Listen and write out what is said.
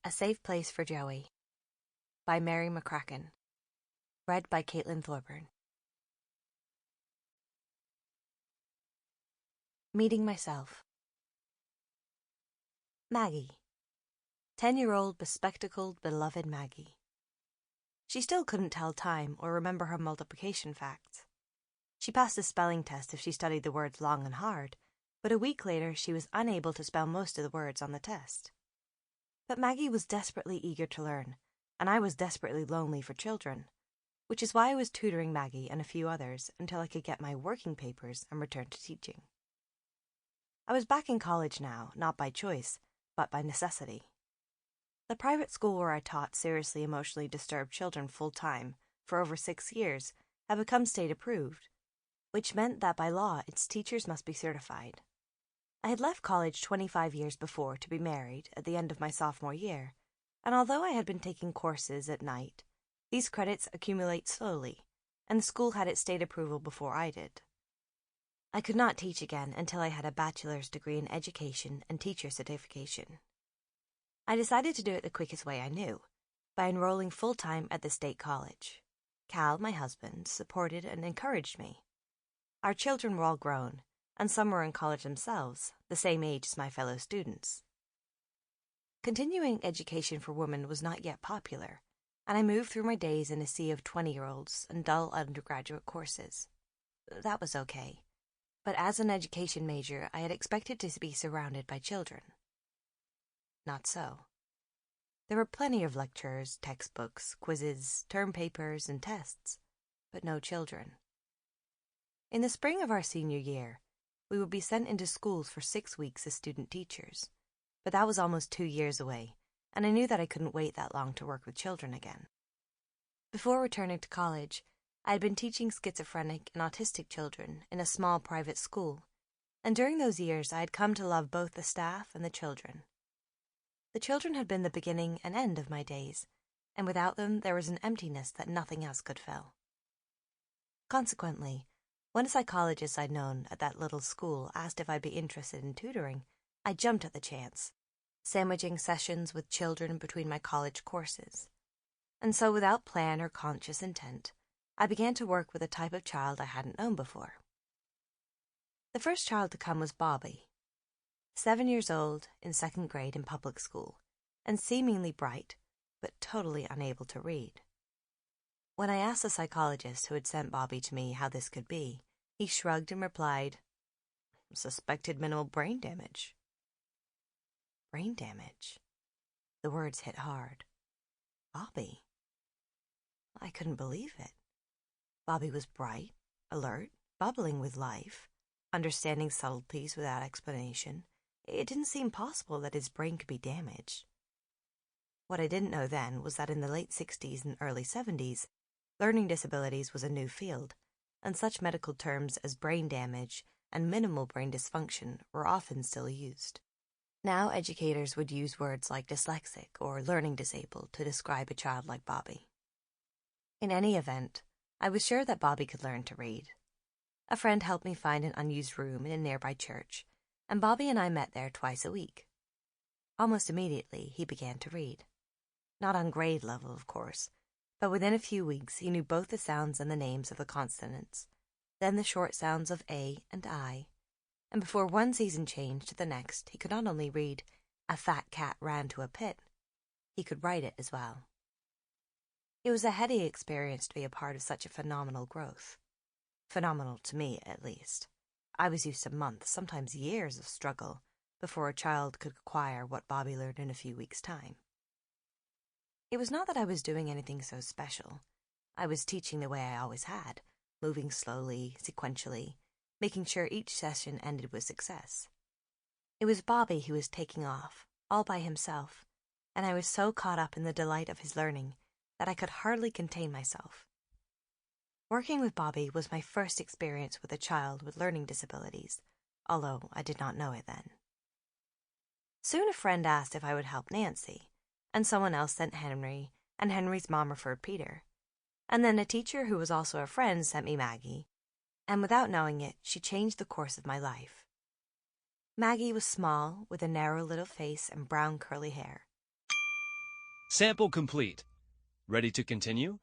A Safe Place for Joey by Mary Maccracken. Read by Thorburn. Meeting myself. Maggie. 10-year-old, bespectacled, beloved Maggie. She still couldn't tell time or remember her multiplication facts. She passed a spelling test if she studied the words long and hard, but a week later she was unable to spell most of the words on the test. But Maggie was desperately eager to learn, and I was desperately lonely for children, which is why I was tutoring Maggie and a few others until I could get my working papers and return to teaching. I was back in college now, not by choice, but by necessity. The private school where I taught seriously emotionally disturbed children full-time for over 6 years had become state-approved, which meant that by law its teachers must be certified. I had left college 25 years before to be married at the end of my sophomore year, and although I had been taking courses at night, these credits accumulate slowly, and the school had its state approval before I did. I could not teach again until I had a bachelor's degree in education and teacher certification. I decided to do it the quickest way I knew, by enrolling full-time at the state college. Cal, my husband, supported and encouraged me. Our children were all grown, and some were in college themselves, the same age as my fellow students. Continuing education for women was not yet popular, and I moved through my days in a sea of 20-year-olds and dull undergraduate courses. That was okay, but as an education major, I had expected to be surrounded by children. Not so. There were plenty of lectures, textbooks, quizzes, term papers, and tests, but no children. In the spring of our senior year, we would be sent into schools for 6 weeks as student teachers, but that was almost 2 years away, and I knew that I couldn't wait that long to work with children again. Before returning to college, I had been teaching schizophrenic and autistic children in a small private school, and during those years I had come to love both the staff and the children. The children had been the beginning and end of my days, and without them there was an emptiness that nothing else could fill. Consequently, when a psychologist I'd known at that little school asked if I'd be interested in tutoring, I jumped at the chance, sandwiching sessions with children between my college courses. And so without plan or conscious intent, I began to work with a type of child I hadn't known before. The first child to come was Bobby, 7 years old, in 2nd grade in public school, and seemingly bright, but totally unable to read. When I asked the psychologist who had sent Bobby to me how this could be, he shrugged and replied, "Suspected minimal brain damage." Brain damage? The words hit hard. Bobby? I couldn't believe it. Bobby was bright, alert, bubbling with life, understanding subtleties without explanation. It didn't seem possible that his brain could be damaged. What I didn't know then was that in the late 60s and early 70s, learning disabilities was a new field, and such medical terms as brain damage and minimal brain dysfunction were often still used. Now educators would use words like dyslexic or learning disabled to describe a child like Bobby. In any event, I was sure that Bobby could learn to read. A friend helped me find an unused room in a nearby church, and Bobby and I met there twice a week. Almost immediately, he began to read. Not on grade level, of course, but within a few weeks he knew both the sounds and the names of the consonants, then the short sounds of A and I, and before one season changed to the next, he could not only read, "A fat cat ran to a pit," he could write it as well. It was a heady experience to be a part of such a phenomenal growth. Phenomenal to me, at least. I was used to months, sometimes years of struggle before a child could acquire what Bobby learned in a few weeks' time. It was not that I was doing anything so special. I was teaching the way I always had, moving slowly, sequentially, making sure each session ended with success. It was Bobby who was taking off, all by himself, and I was so caught up in the delight of his learning that I could hardly contain myself. Working with Bobby was my first experience with a child with learning disabilities, although I did not know it then. Soon a friend asked if I would help Nancy, and someone else sent Henry, and Henry's mom referred Peter. And then a teacher who was also a friend sent me Maggie, and without knowing it, she changed the course of my life. Maggie was small, with a narrow little face and brown curly hair. Sample complete. Ready to continue?